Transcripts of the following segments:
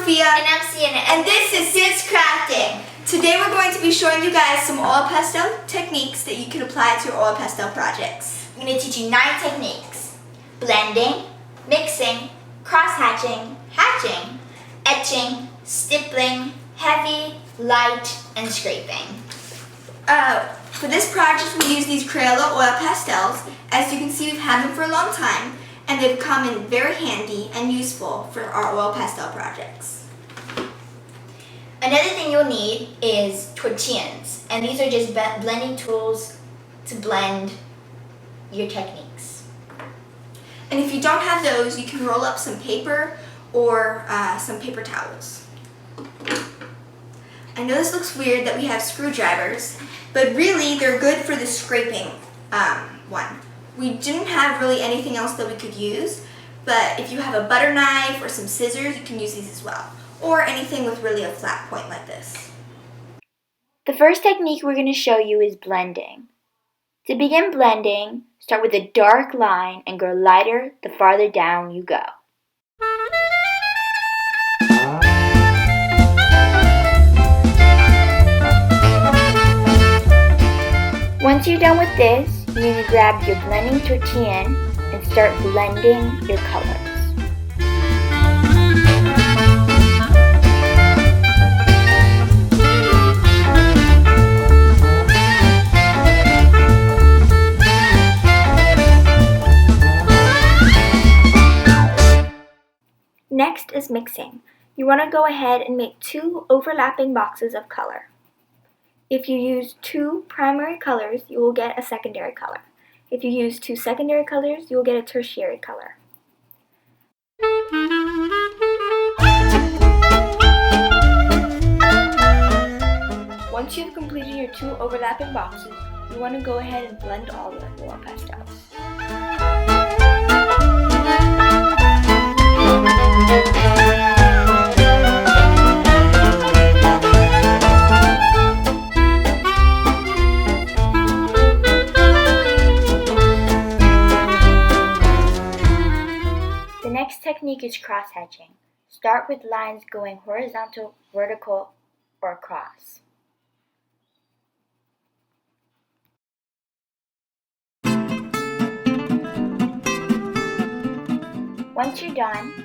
Sophia. And I'm Sienna. And this is Sis Crafting. Today we're going to be showing you guys some oil pastel techniques that you can apply to your oil pastel projects. I'm going to teach you 9 techniques: blending, mixing, cross-hatching, hatching, etching, stippling, heavy, light, and scraping. For this project we use these Crayola oil pastels. As you can see, we've had them for a long time and they've come in very handy and useful for our oil pastel projects. Another thing you'll need is tortillas, and these are just blending tools to blend your techniques. And if you don't have those, you can roll up some paper or some paper towels. I know this looks weird that we have screwdrivers, but really they're good for the scraping one. We didn't have really anything else that we could use, but if you have a butter knife or some scissors, you can use these as well. Or anything with really a flat point like this. The first technique we're going to show you is blending. To begin blending, start with a dark line and go lighter the farther down you go. Once you're done with this, you're going to grab your blending tortilla and start blending your colors. Next is mixing. You want to go ahead and make 2 overlapping boxes of color. If you use 2 primary colors, you will get a secondary color. If you use 2 secondary colors, you will get a tertiary color. Once you've completed your 2 overlapping boxes, you want to go ahead and blend all the oil pastels. The next technique is cross-hatching. Start with lines going horizontal, vertical, or across. Once you're done,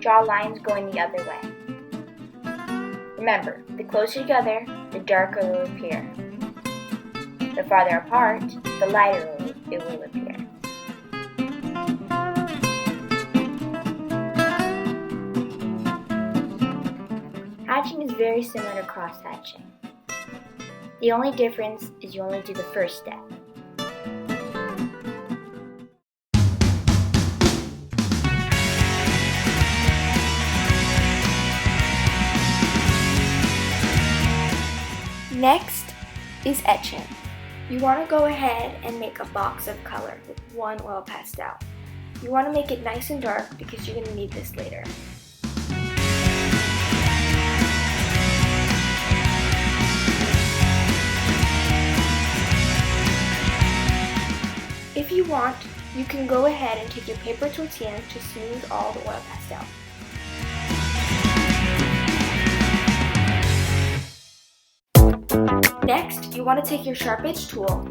draw lines going the other way. Remember, the closer together, the darker it will appear. The farther apart, the lighter it will appear. Hatching is very similar to cross-hatching. The only difference is you only do the first step. Next is etching. You want to go ahead and make a box of color with 1 oil pastel. You want to make it nice and dark because you're going to need this later. If you want, you can go ahead and take your paper tortilla to smooth all the oil pastel. Next, you want to take your sharp edge tool.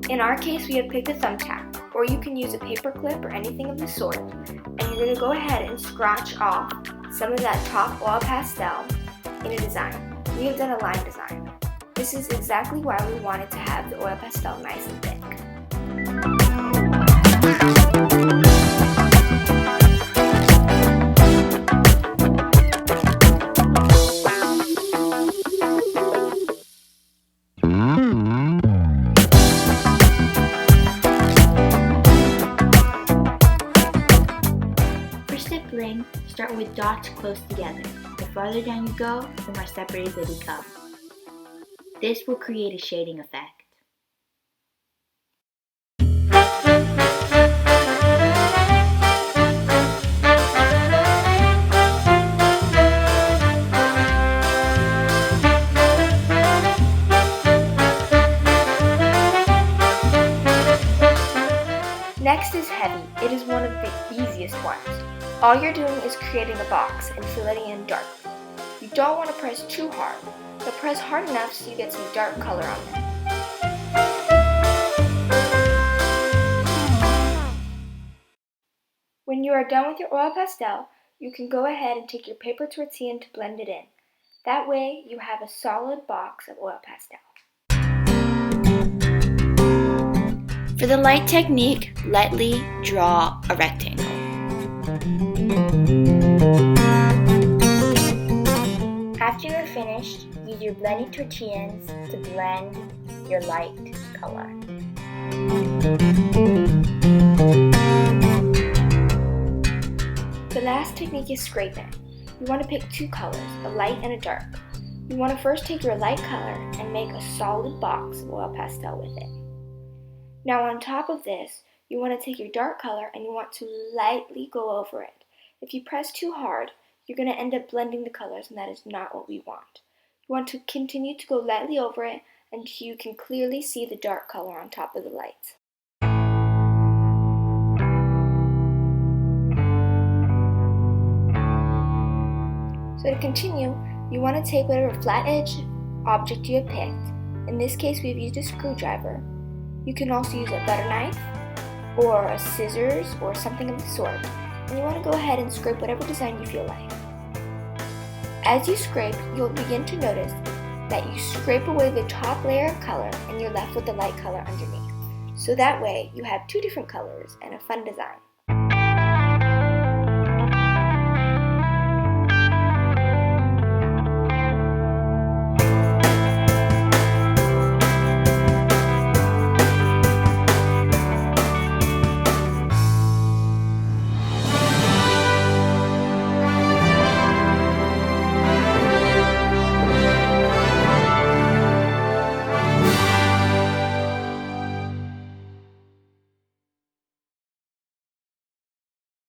In our case, we have picked a thumbtack, or you can use a paper clip or anything of the sort, and you're going to go ahead and scratch off some of that top oil pastel in a design. We have done a line design. This is exactly why we wanted to have the oil pastel nice and thick. For stippling, start with dots close together. The farther down you go, the more separated they become. This will create a shading effect. Next is heavy. It is one of the easiest ones. All you're doing is creating a box and filling it in dark. You don't want to press too hard, but press hard enough so you get some dark color on them. When you are done with your oil pastel, you can go ahead and take your paper tortilla to blend it in. That way, you have a solid box of oil pastel. For the light technique, lightly draw a rectangle. After you're finished, use your blending tortillas to blend your light color. The last technique is scraping. You want to pick two colors, a light and a dark. You want to first take your light color and make a solid box of oil pastel with it. Now on top of this, you want to take your dark color and you want to lightly go over it. If you press too hard, you're going to end up blending the colors, and that is not what we want. You want to continue to go lightly over it until you can clearly see the dark color on top of the lights. So to continue, you want to take whatever flat edge object you have picked. In this case, we've used a screwdriver. You can also use a butter knife or a scissors or something of the sort. And you want to go ahead and scrape whatever design you feel like. As you scrape, you'll begin to notice that you scrape away the top layer of color and you're left with the light color underneath. So that way, you have two different colors and a fun design.